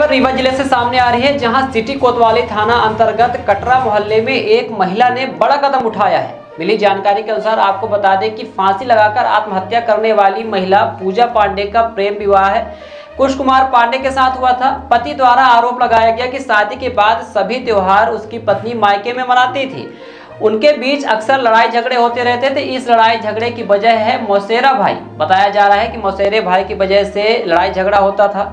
खबर रीवा जिले से सामने आ रही है, जहां सिटी कोतवाली थाना अंतर्गत कटरा मोहल्ले में एक महिला ने बड़ा कदम उठाया है। मिली जानकारी के अनुसार आपको बता दें कि फांसी लगाकर आत्महत्या करने वाली महिला पूजा पांडे का प्रेम विवाह है कुश कुमार पांडे के साथ हुआ था। पति द्वारा आरोप लगाया गया कि शादी के बाद सभी त्योहार उसकी पत्नी मायके में मनाती थी। उनके बीच अक्सर लड़ाई झगड़े होते रहते थे। इस लड़ाई झगड़े की वजह है मौसेरा भाई। बताया जा रहा है कि मौसेरे भाई की वजह से लड़ाई झगड़ा होता था,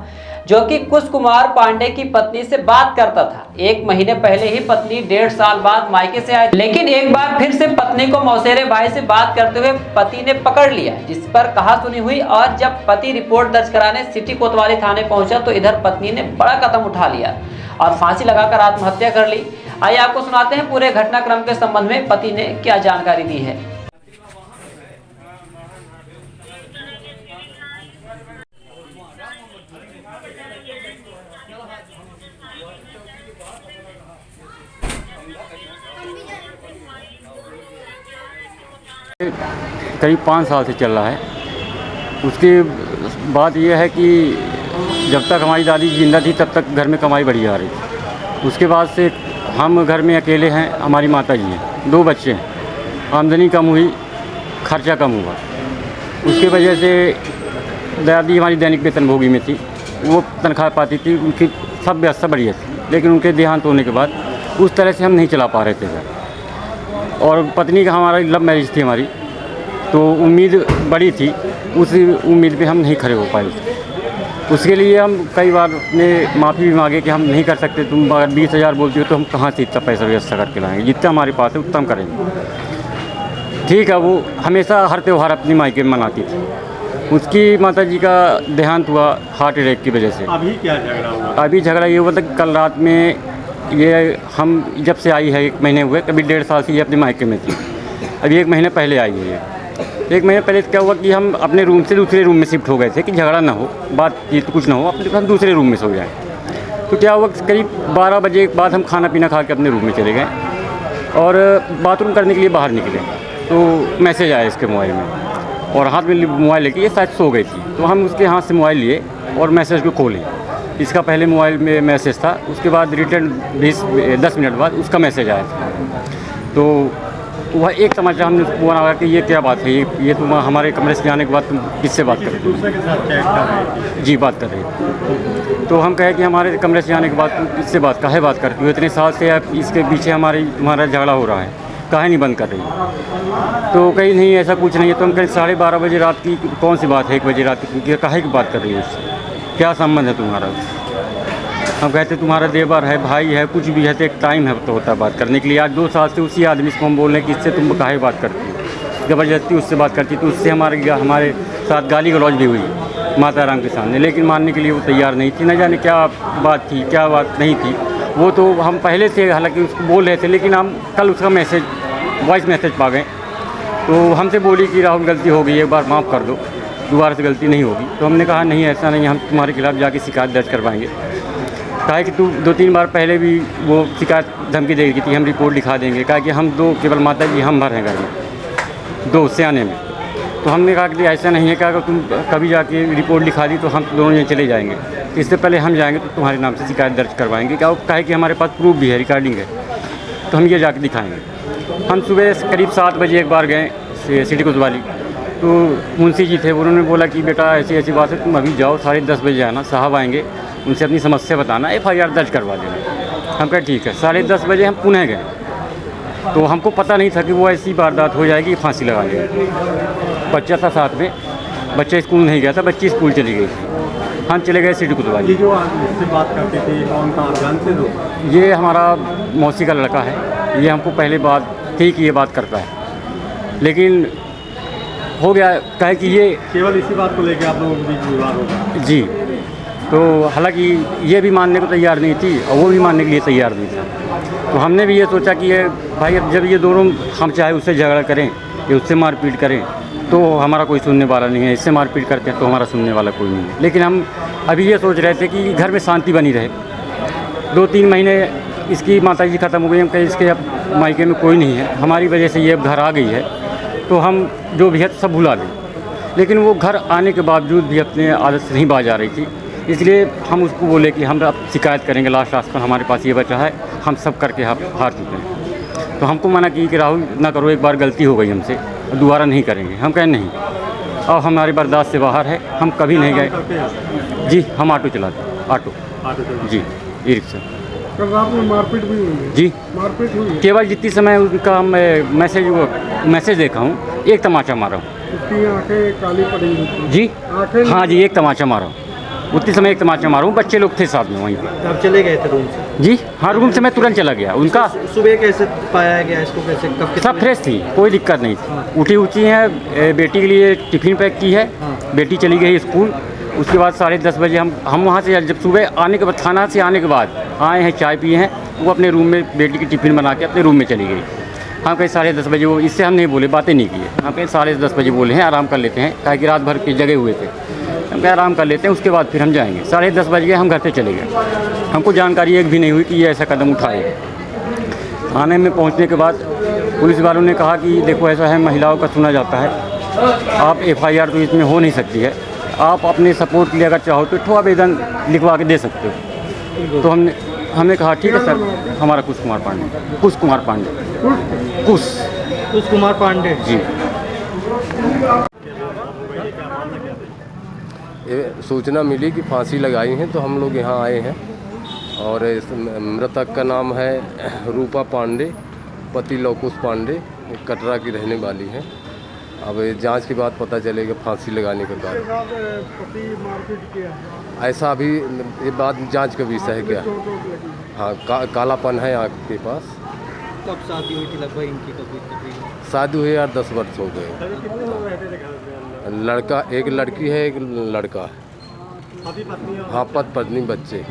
जो कि कुश कुमार पांडे की पत्नी से बात करता था। 1 महीने पहले ही पत्नी 1.5 साल बाद मायके से आई, लेकिन एक बार फिर से पत्नी को मौसेरे भाई से बात करते हुए पति ने पकड़ लिया, जिस पर कहासुनी हुई। और जब पति रिपोर्ट दर्ज कराने सिटी कोतवाली थाने पहुंचा तो इधर पत्नी ने बड़ा कदम उठा लिया और फांसी लगाकर आत्महत्या कर ली। आइए आपको सुनाते हैं पूरे घटनाक्रम के संबंध में पति ने क्या जानकारी दी है। करीब 5 साल से चल रहा है। उसकी बात यह है कि जब तक हमारी दादी जिंदा थी तब तक घर में कमाई बढ़ी आ रही थी। उसके बाद से हम घर में अकेले हैं, हमारी माता जी हैं, 2 बच्चे हैं। आमदनी कम हुई, खर्चा कम हुआ। उसकी वजह से दादी हमारी दैनिक वेतनभोगी में थी, वो तनख्वाह पाती थी, उनकी सब व्यवस्था बढ़िया थी। लेकिन उनके देहांत होने के बाद उस तरह से हम नहीं चला पा रहे थे घर। और पत्नी का हमारा लव मैरिज थी हमारी, तो उम्मीद बड़ी थी, उस उम्मीद पे हम नहीं खड़े हो पाए। उसके लिए हम कई बार ने माफ़ी भी मांगे कि हम नहीं कर सकते, तुम अगर 20,000 बोलती हो तो हम कहाँ से इतना पैसा व्यवस्था करके लाएंगे, जितना हमारे पास है उतना हम करेंगे। ठीक है, वो हमेशा हर त्यौहार अपनी मायके में मनाती थी। उसकी माता जी का देहांत हुआ हार्ट अटैक की वजह से। अभी क्या झगड़ा हुआ? अभी झगड़ा ये हुआ था कि कल रात में, ये हम जब से आई है 1 महीने हुए, कभी 1.5 साल से ये अपने मायके में थी। अभी 1 महीने पहले आई है ये। 1 महीने पहले क्या हुआ कि हम अपने रूम से दूसरे रूम में शिफ्ट हो गए थे कि झगड़ा ना हो, बातचीत कुछ ना हो, अपने हम दूसरे रूम में सो जाए। तो क्या हुआ, करीब 12 बजे के बाद हम खाना पीना खा के अपने रूम में चले गए और बाथरूम करने के लिए बाहर निकले तो मैसेज आया इसके मोबाइल में, और हाथ में मोबाइल लेके ये शायद सो गई थी। तो हम उसके हाथ से मोबाइल लिए और मैसेज को खोले। इसका पहले मोबाइल में मैसेज था, उसके बाद रिटर्न 10 मिनट बाद उसका मैसेज आया था। तो वह एक समाचार हमने उसको बोला कि ये क्या बात है, ये तुम हमारे कमरे से जाने के बाद तुम किससे बात कर रहे हो? दूसरे के साथ चैट कर रहे थे? जी, बात कर रहे हो। तो हम कहे कि हमारे कमरे से जाने के बाद तुम किससे काहे बात करती हो? इतने साल से आप इसके पीछे तुम्हारा झगड़ा हो रहा है, काहे नहीं बंद कर रही? तो कहीं नहीं, ऐसा कुछ नहीं है। तो हम कहीं 12:30 बजे रात की कौन सी बात है, 1 बजे रात की काहे की बात कर रही है उससे? क्या संबंध है तुम्हारा? हम कहते तुम्हारा देवर है, भाई है, कुछ भी है, तो एक टाइम है तो होता है बात करने के लिए। आज 2 साल से उसी आदमी से हम बोल रहे हैं कि इससे तुम काहे बात करती हो, ज़बरदस्ती उससे बात करती। तो उससे हमारे साथ गाली गलौज भी हुई माता राम के सामने, लेकिन मानने के लिए वो तैयार नहीं थी। न जाने क्या बात थी, क्या बात नहीं थी, वो तो हम पहले से हालांकि उसको बोल रहे थे, लेकिन हम कल उसका मैसेज वॉइस मैसेज पा गए। तो हमसे बोली कि राहुल गलती हो गई, एक बार माफ़ कर दो, दोबारा से गलती नहीं होगी। तो हमने कहा नहीं, ऐसा नहीं, हम तुम्हारे खिलाफ़ जाके शिकायत दर्ज करवाएंगे। कहा कि तू 2-3 बार पहले भी वो शिकायत धमकी दे रही थी, हम रिपोर्ट लिखा देंगे। कहा कि हम 2 केवल माता जी हम भर हैं घर में, 2 सियाने में। तो हमने कहा कि ऐसा नहीं है, कहा अगर तुम कभी जाके रिपोर्ट लिखा दी तो हम दोनों जने चले जाएंगे, इससे पहले हम जाएंगे तो तुम्हारे नाम से शिकायत दर्ज करवाएंगे। क्या कहा कि हमारे पास प्रूफ भी है, रिकॉर्डिंग है, तो हम ये जाके दिखाएँगे। हम सुबह करीब 7 बजे एक बार गए सिटी कोतवाली, तो मुंशी जी थे, उन्होंने बोला कि बेटा ऐसी बात है, तुम अभी जाओ, 10:30 बजे आना, साहब आएंगे, उनसे अपनी समस्या बताना, FIR दर्ज करवा देना। हम कहे ठीक है। 10:30 बजे हम पुणे गए, तो हमको पता नहीं था कि वो ऐसी वारदात हो जाएगी, फांसी लगा लेगा। बच्चा था साथ में, बच्चा स्कूल नहीं गया था, बच्ची स्कूल चली गई थी। हम चले गए सिटी कोतवाली। ये जो इससे बात करते थे, कौन था, जानते हो? ये हमारा मौसी का लड़का है। ये हमको पहले बात थी कि ये बात करता है, लेकिन हो गया कहे कि ये केवल इसी बात को लेकर आप लोगों के बीच विवाद होगा? जी। तो हालांकि ये भी मानने को तैयार नहीं थी और वो भी मानने के लिए तैयार नहीं था। तो हमने भी ये सोचा कि ये भाई, अब जब ये दोनों, हम चाहे उससे झगड़ा करें या उससे मारपीट करें तो हमारा कोई सुनने वाला नहीं है, इससे मारपीट करते हैं तो हमारा सुनने वाला कोई नहीं है। लेकिन हम अभी ये सोच रहे थे कि घर में शांति बनी रहे। 2-3 महीने इसकी माता जी ख़त्म हो गई, हम कहीं इसके अब मायके में कोई नहीं है, हमारी वजह से ये अब घर आ गई है, तो हम जो भी है सब भुला दें। लेकिन वो घर आने के बावजूद भी अपने आदत से नहीं बाज आ रही थी। इसलिए हम उसको बोले कि हम अब शिकायत करेंगे, लास्ट ऑप्शन हमारे पास ये बचा है, हम सब करके हार चुके हैं। तो हमको मना की कि राहुल ना करो, एक बार गलती हो गई हमसे, दोबारा नहीं करेंगे। हम कहें नहीं, और हमारी बर्दाश्त से बाहर है, हम कभी नहीं गए। जी हम ऑटो चलाते, ऑटो जी, ई रिक्शा। कल रात में मारपीट भी हुई है? जी मारपीट हुई? केवल जितनी समय उनका मैसेज देखा हूँ, एक तमाचा मारा हूँ। उसकी आंखें काली पड़ी हुई थी। जी आंखें? हाँ जी, एक तमाचा मारा हूँ, उतनी समय एक तमाचा मारा हूँ। बच्चे लोग थे साथ में वहीं पे। आप चले गए थे रूम से? जी हाँ, रूम से मैं तुरंत चला गया। उनका सुबह कैसे पाया गया इसको, कैसे कब कितने? सब फ्रेश थी, कोई दिक्कत नहीं थी। उठी ऊँची है, बेटी के लिए टिफ़िन पैक की है, बेटी चली गई स्कूल। उसके बाद 10:30 बजे हम वहाँ से जब सुबह आने के बाद, थाना से आने के बाद आए हैं, चाय पिए हैं, वो अपने रूम में बेटी की टिफ़िन बना के अपने रूम में चली गई। हम कहीं 10:30 बजे, वो इससे हम नहीं बोले, बातें नहीं किए। हम कहीं 10:30 बजे बोले हैं आराम कर लेते हैं, ताकि रात भर के जगे हुए थे। हम कहीं आराम कर लेते हैं, उसके बाद फिर हम जाएंगे। 10:30 बज गए, हम घर से चले गए। हमको जानकारी एक भी नहीं हुई कि ये ऐसा कदम उठाए। थाने में पहुंचने के बाद पुलिस वालों ने कहा कि देखो ऐसा है, महिलाओं का सुना जाता है, आप FIR तो इसमें हो नहीं सकती है, आप अपने सपोर्ट के लिए अगर चाहो तो आवेदन लिखवा के दे सकते हो। तो हमने कहा ठीक है सर। हमारा कुश कुमार पांडे जी। ये सूचना मिली कि फांसी लगाई हैं, तो हम लोग यहाँ आए हैं। और इस मृतक का नाम है रूपा पांडे, पति लवकुश पांडे, कटरा की रहने वाली हैं। अब जांच के बाद पता चलेगा फांसी लगाने का कारण। ऐसा अभी ये बात जांच का विषय है क्या? हाँ, कालापन है आँख के पास। कब शादी हुई थी लगभग इनकी? कभी शादी हुए यार 10 वर्ष हो गए। लड़का, एक लड़की है, एक लड़का है। हाँ, पति पत्नी, बच्चे,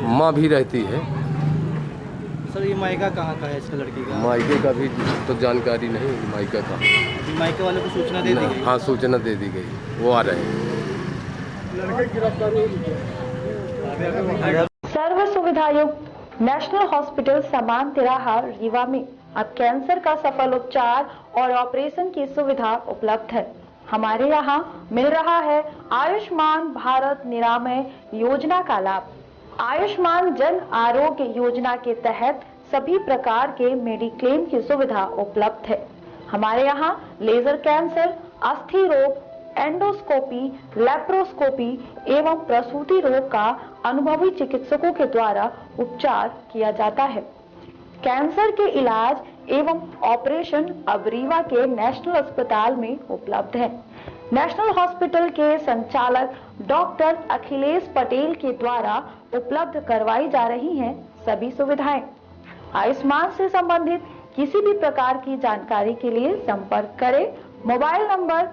माँ भी रहती है। सर ये मायका कहाँ का है इसका, लड़की का? मायके का भी तो जानकारी नहीं, मायका का। मायके वाले को सूचना दे दी गई? हाँ, सूचना दे दी गई, वो आ रहे हैं। सर्व सुविधायुक्त नेशनल हॉस्पिटल समान तिराहा रीवा में अब कैंसर का सफल उपचार और ऑपरेशन की सुविधा उपलब्ध है। हमारे यहाँ मिल रहा है आयुष्मान भारत निरामय योजना का लाभ। आयुष्मान जन आरोग्य योजना के तहत सभी प्रकार के मेडिक्लेम की सुविधा उपलब्ध है। हमारे यहाँ लेजर कैंसर, अस्थि रोग, एंडोस्कोपी, लेप्रोस्कोपी एवं प्रसूति रोग का अनुभवी चिकित्सकों के द्वारा उपचार किया जाता है। कैंसर के इलाज एवं ऑपरेशन अब रीवा के नेशनल अस्पताल में उपलब्ध है। नेशनल हॉस्पिटल के संचालक डॉक्टर अखिलेश पटेल के द्वारा उपलब्ध करवाई जा रही हैं सभी सुविधाएं। आयुष्मान से संबंधित किसी भी प्रकार की जानकारी के लिए संपर्क करें मोबाइल नंबर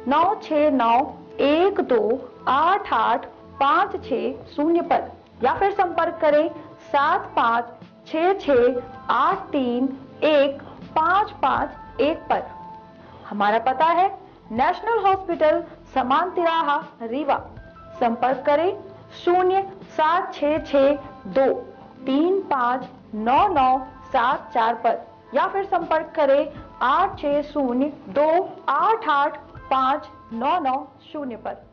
9691288560 पर, या फिर संपर्क करें 7566831551 पर। हमारा पता है नेशनल हॉस्पिटल समान तिराहा रीवा। संपर्क करें 07662359974 पर, या फिर संपर्क करें 8602885990 पर।